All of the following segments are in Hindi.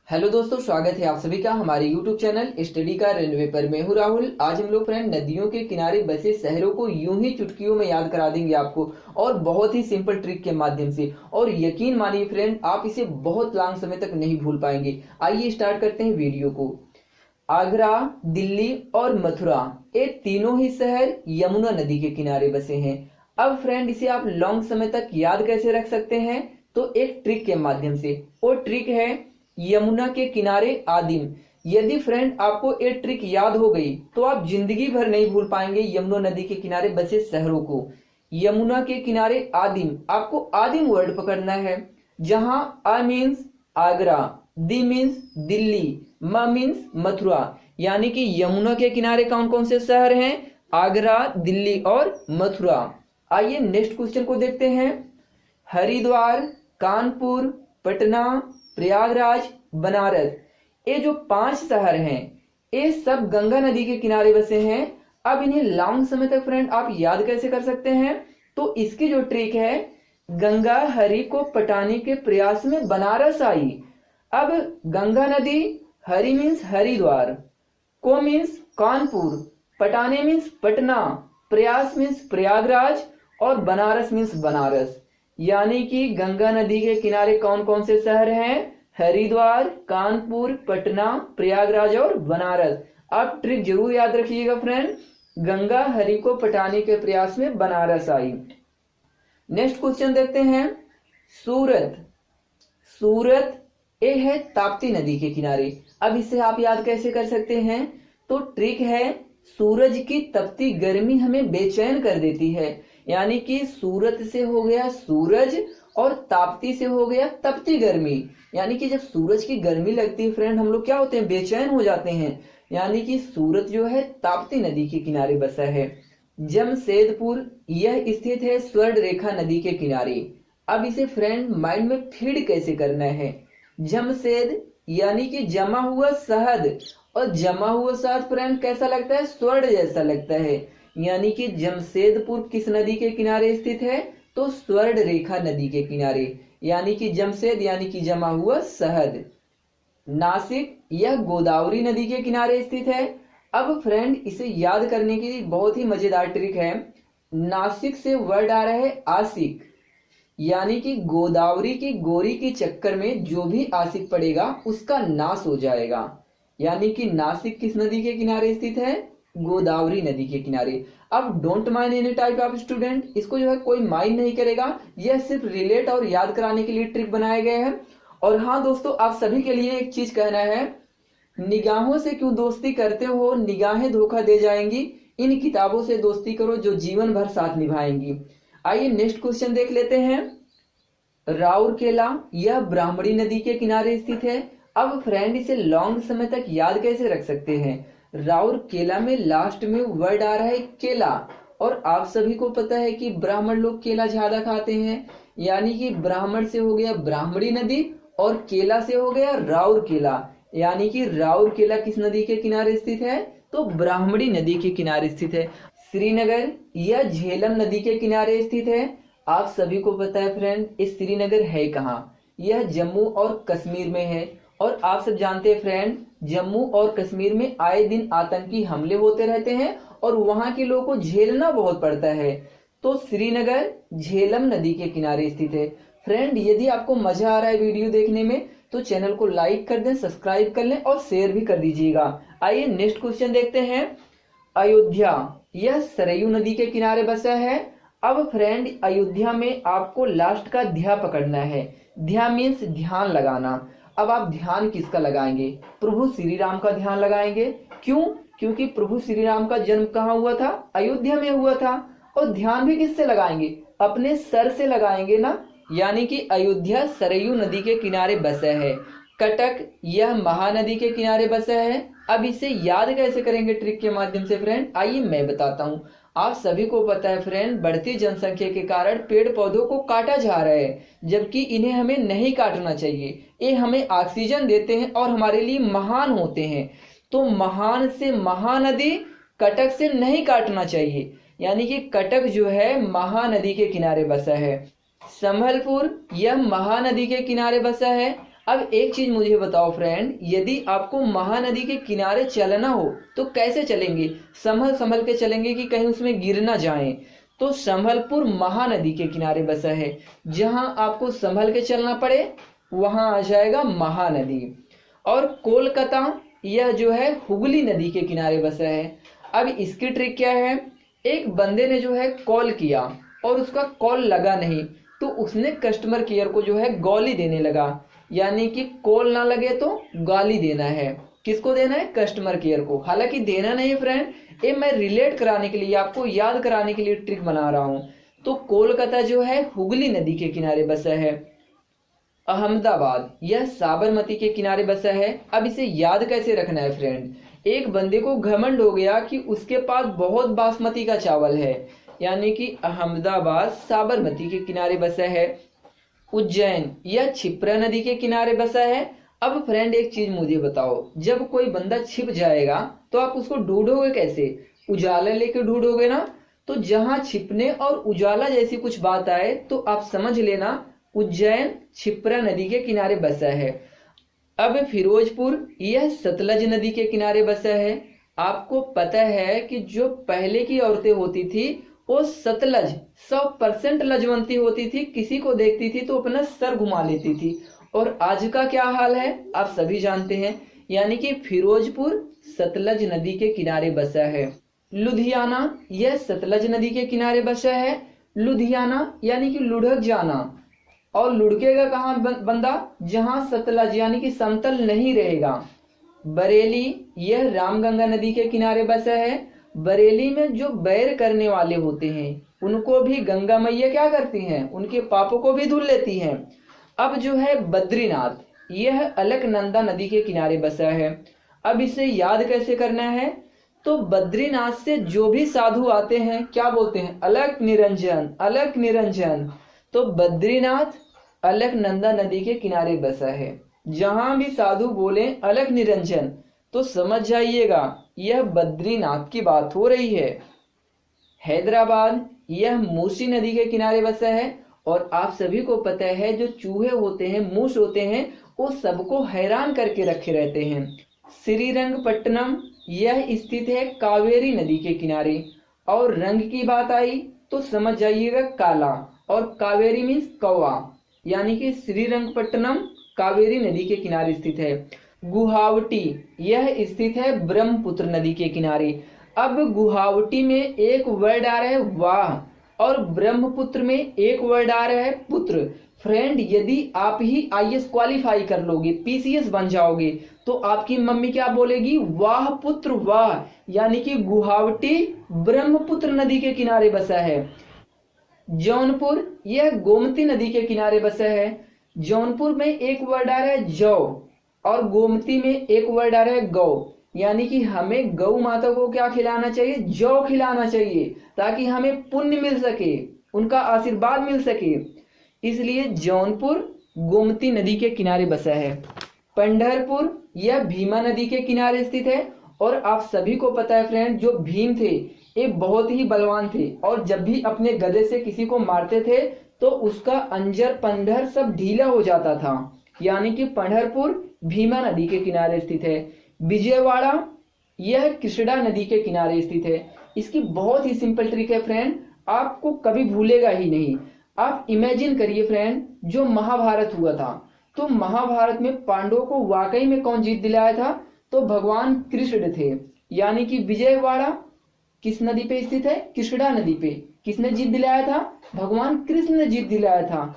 हेलो दोस्तों, स्वागत है आप सभी का हमारे YouTube चैनल स्टडी का रनवे पर। मैं हूं राहुल। आज हम लोग फ्रेंड नदियों के किनारे बसे शहरों को यूं ही चुटकियों में याद करा देंगे आपको, और बहुत ही सिंपल ट्रिक के माध्यम से। और यकीन मानिए फ्रेंड, आप इसे बहुत लंबे समय तक नहीं भूल पाएंगे। आइए स्टार्ट करते हैं वीडियो को। आगरा, दिल्ली और मथुरा, ये तीनों ही शहर यमुना नदी के किनारे बसे हैं। अब फ्रेंड, इसे आप लॉन्ग समय तक याद कैसे रख सकते हैं? तो एक ट्रिक के माध्यम से। वो ट्रिक है यमुना के किनारे आदिम। यदि फ्रेंड आपको ये ट्रिक याद हो गई तो आप जिंदगी भर नहीं भूल पाएंगे यमुना नदी के किनारे बसे शहरों को। यमुना के किनारे आदिम, आपको आदिम वर्ड पकड़ना है, जहां आ मीन्स आगरा, दी मीन्स दिल्ली, म मीन्स मथुरा। यानी कि यमुना के किनारे कौन कौन से शहर हैं? आगरा, दिल्ली और मथुरा। आइए नेक्स्ट क्वेश्चन को देखते हैं। हरिद्वार, कानपुर, पटना, प्रयागराज, बनारस, ये जो 5 शहर हैं, ये सब गंगा नदी के किनारे बसे हैं। अब इन्हें लॉन्ग समय तक फ्रेंड आप याद कैसे कर सकते हैं? तो इसकी जो ट्रिक है, गंगा हरि को पटाने के प्रयास में बनारस आई। अब गंगा नदी, हरि मीन्स हरिद्वार, को मीन्स कानपुर, पटाने मीन्स पटना, प्रयास मीन्स प्रयागराज और बनारस मीन्स बनारस। यानी कि गंगा नदी के किनारे कौन कौन से शहर हैं? हरिद्वार, कानपुर, पटना, प्रयागराज और बनारस। आप ट्रिक जरूर याद रखिएगा फ्रेंड, गंगा हरि को पटाने के प्रयास में बनारस आई। नेक्स्ट क्वेश्चन देखते हैं। सूरत, सूरत ये है ताप्ती नदी के किनारे। अब इसे आप याद कैसे कर सकते हैं? तो ट्रिक है, सूरज की तपती गर्मी हमें बेचैन कर देती है। यानी कि सूरत से हो गया सूरज और ताप्ती से हो गया तपती गर्मी। यानी कि जब सूरज की गर्मी लगती है फ्रेंड, हम लोग क्या होते हैं? बेचैन हो जाते हैं। यानी कि सूरत जो है ताप्ती नदी के किनारे बसा है। जमशेदपुर, यह स्थित है स्वर्ण रेखा नदी के किनारे। अब इसे फ्रेंड माइंड में फीड कैसे करना है? जमशेद यानी कि जमा हुआ शहद, और जमा हुआ शहद फ्रेंड कैसा लगता है? स्वर्ण जैसा लगता है। यानी कि जमशेदपुर किस नदी के किनारे स्थित है? तो स्वर्ण रेखा नदी के किनारे। यानी कि जमशेद यानी कि जमा हुआ शहद। नासिक, यह गोदावरी नदी के किनारे स्थित है। अब फ्रेंड, इसे याद करने के लिए बहुत ही मजेदार ट्रिक है। नासिक से वर्ड आ रहा है आशिक, यानी कि गोदावरी की गोरी के चक्कर में जो भी आशिक पड़ेगा उसका नाश हो जाएगा। यानी कि नासिक किस नदी के किनारे स्थित है? गोदावरी नदी के किनारे। अब don't mind any type of student, इसको जो है कोई माइंड नहीं करेगा। यह सिर्फ रिलेट और याद कराने के लिए ट्रिक बनाए गए हैं। और हाँ दोस्तों, आप सभी के लिए एक चीज कहना है, निगाहों से क्यों दोस्ती करते हो? निगाहें धोखा दे जाएंगी। इन किताबों से दोस्ती करो जो जीवन भर साथ निभाएंगी। आइए नेक्स्ट क्वेश्चन देख लेते हैं। राउरकेला, यह ब्राह्मणी नदी के किनारे स्थित है। अब फ्रेंड, इसे लॉन्ग समय तक याद कैसे रख सकते हैं? राउरकेला में लास्ट में वर्ड आ रहा है केला, और आप सभी को पता है कि ब्राह्मण लोग केला ज्यादा खाते हैं। यानी कि ब्राह्मण से हो गया ब्राह्मणी नदी और केला से हो गया राउरकेला। यानी कि राउरकेला किस नदी के किनारे स्थित है? तो ब्राह्मणी नदी के किनारे स्थित है। श्रीनगर, यह झेलम नदी के किनारे स्थित है। आप सभी को पता है फ्रेंड, इस श्रीनगर है कहाँ? यह जम्मू और कश्मीर में है। और आप सब जानते हैं फ्रेंड, जम्मू और कश्मीर में आए दिन आतंकी हमले होते रहते हैं और वहां के लोगों को झेलना बहुत पड़ता है। तो श्रीनगर झेलम नदी के किनारे स्थित है। फ्रेंड, यदि आपको मजा आ रहा है वीडियो देखने में तो चैनल को लाइक कर दें, सब्सक्राइब कर लें और शेयर भी कर दीजिएगा। आइए नेक्स्ट क्वेश्चन देखते हैं। अयोध्या, यह सरयू नदी के किनारे बसा है। अब फ्रेंड, अयोध्या में आपको लास्ट का ध्या पकड़ना है। ध्या मीन्स ध्यान लगाना। अब आप ध्यान किसका लगाएंगे? प्रभु श्री राम का ध्यान लगाएंगे। क्यों? क्योंकि प्रभु श्री राम का जन्म कहाँ हुआ था? अयोध्या में हुआ था। और ध्यान भी किससे लगाएंगे? अपने सर से लगाएंगे ना। यानी कि अयोध्या सरयू नदी के किनारे बसा है। कटक, यह महानदी के किनारे बसा है। अब इसे याद कैसे करेंगे ट्रिक के माध्यम से फ्रेंड? आइए मैं बताता हूँ। आप सभी को पता है फ्रेंड, बढ़ती जनसंख्या के कारण पेड़ पौधों को काटा जा रहा है, जबकि इन्हें हमें नहीं काटना चाहिए। ये हमें ऑक्सीजन देते हैं और हमारे लिए महान होते हैं। तो महान से महानदी, कटक से नहीं काटना चाहिए। यानी कि कटक जो है महानदी के किनारे बसा है। संबलपुर, यह महानदी के किनारे बसा है। अब एक चीज मुझे बताओ फ्रेंड, यदि आपको महानदी के किनारे चलना हो तो कैसे चलेंगे? संभल संभल के चलेंगे कि कहीं उसमें गिर ना जाएं? तो संभलपुर महानदी के किनारे बसा है। जहां आपको संभल के चलना पड़े वहां आ जाएगा महानदी। और कोलकाता यह जो है हुगली नदी के किनारे बसा है। अब इसकी ट्रिक क्या है, एक बंदे ने जो है कॉल किया और उसका कॉल लगा नहीं, तो उसने कस्टमर केयर को जो है गाली देने लगा, यानी कि कॉल ना लगे तो गाली देना है। किसको देना है? कस्टमर केयर को। हालांकि देना नहीं फ्रेंड, ये मैं रिलेट कराने के लिए, आपको याद कराने के लिए ट्रिक बना रहा हूं। तो कोलकाता जो है हुगली नदी के किनारे बसा है। अहमदाबाद यह साबरमती के किनारे बसा है। अब इसे याद कैसे रखना है फ्रेंड, एक बंदे को घमंड हो गया कि उसके पास बहुत बासमती का चावल है, यानी कि अहमदाबाद साबरमती के किनारे बसा है। उज्जैन यह क्षिप्रा नदी के किनारे बसा है। अब फ्रेंड एक चीज मुझे बताओ, जब कोई बंदा छिप जाएगा तो आप उसको ढूंढोगे कैसे? उजाला लेके ढूंढोगे ना। तो जहां छिपने और उजाला जैसी कुछ बात आए तो आप समझ लेना उज्जैन क्षिप्रा नदी के किनारे बसा है। अब फिरोजपुर यह सतलज नदी के किनारे बसा है। आपको पता है कि जो पहले की औरतें होती थी वो सतलज 100% लजवंती होती थी, किसी को देखती थी तो अपना सर घुमा लेती थी। और आज का क्या हाल है आप सभी जानते हैं, यानी कि फिरोजपुर सतलज नदी के किनारे बसा है। लुधियाना यह सतलज नदी के किनारे बसा है। लुधियाना यानी कि लुढ़क जाना, और लुढ़केगा कहाँ बंदा? जहां सतलज यानी कि समतल नहीं रहेगा। बरेली यह रामगंगा नदी के किनारे बसा है। बरेली में जो बैर करने वाले होते हैं उनको भी गंगा मैया क्या करती हैं? उनके पापों को भी धुल लेती हैं। अब जो है बद्रीनाथ यह अलकनंदा नदी के किनारे बसा है। अब इसे याद कैसे करना है? तो बद्रीनाथ से जो भी साधु आते हैं क्या बोलते हैं? अलक निरंजन, अलक निरंजन। तो बद्रीनाथ अलकनंदा नदी के किनारे बसा है। जहां भी साधु बोले अलक निरंजन तो समझ जाइएगा यह बद्रीनाथ की बात हो रही है। हैदराबाद यह मूसी नदी के किनारे बसा है। और आप सभी को पता है जो चूहे होते हैं, मूस होते हैं, वो सबको हैरान करके रखे रहते हैं। श्रीरंगपट्टनम यह स्थित है कावेरी नदी के किनारे। और रंग की बात आई तो समझ जाइएगा काला, और कावेरी मीन्स कौवा, यानी कि श्रीरंगपट्टनम कावेरी नदी के किनारे स्थित है। गुवाहाटी यह स्थित है ब्रह्मपुत्र नदी के किनारे। अब गुवाहाटी में एक वर्ड आ रहा है वाह, और ब्रह्मपुत्र में एक वर्ड आ रहा है पुत्र। फ्रेंड यदि आप ही IAS क्वालिफाई कर लोगे, PCS बन जाओगे, तो आपकी मम्मी क्या बोलेगी? वाह पुत्र वाह। यानी कि गुवाहाटी ब्रह्मपुत्र नदी के किनारे बसा है। जौनपुर यह गोमती नदी के किनारे बसा है। जौनपुर में एक वर्ड आ रहा है जौ, और गोमती में एक वर्ड आ रहा है गौ, यानी कि हमें गौ माता को क्या खिलाना चाहिए? जौ खिलाना चाहिए, ताकि हमें पुण्य मिल सके, उनका आशीर्वाद मिल सके। इसलिए जौनपुर गोमती नदी के किनारे बसा है। पंढरपुर यह भीमा नदी के किनारे स्थित है। और आप सभी को पता है फ्रेंड, जो भीम थे ये बहुत ही बलवान थे, और जब भी अपने गदे से किसी को मारते थे तो उसका अंजर पंडर सब ढीला हो जाता था, यानी कि पंढरपुर भीमा नदी के किनारे स्थित है। विजयवाड़ा यह कृष्णा नदी के किनारे स्थित है। इसकी बहुत ही सिंपल ट्रिक है फ्रेंड, आपको कभी भूलेगा ही नहीं। आप इमेजिन करिए फ्रेंड, जो महाभारत हुआ था, तो महाभारत में पांडवों को वाकई में कौन जीत दिलाया था? तो भगवान कृष्ण थे। यानी कि विजयवाड़ा किस नदी पे स्थित है? कृष्णा नदी पे। किसने जीत दिलाया था? भगवान कृष्ण ने जीत दिलाया था।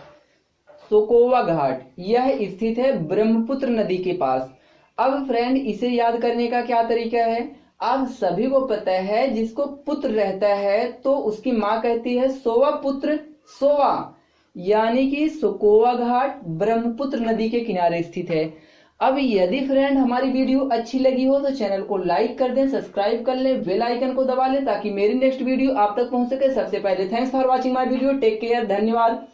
सोकोवा घाट यह स्थित है ब्रह्मपुत्र नदी के पास। अब फ्रेंड इसे याद करने का क्या तरीका है? आप सभी को पता है जिसको पुत्र रहता है तो उसकी माँ कहती है सोवा पुत्र सोवा, यानी कि सोकोवा घाट ब्रह्मपुत्र नदी के किनारे स्थित है। अब यदि फ्रेंड हमारी वीडियो अच्छी लगी हो तो चैनल को लाइक कर दें, सब्सक्राइब कर लें, बेल आइकन को दबा लें ताकि मेरी नेक्स्ट वीडियो आप तक पहुंच सके सबसे पहले। Thanks for watching my video, take care, धन्यवाद।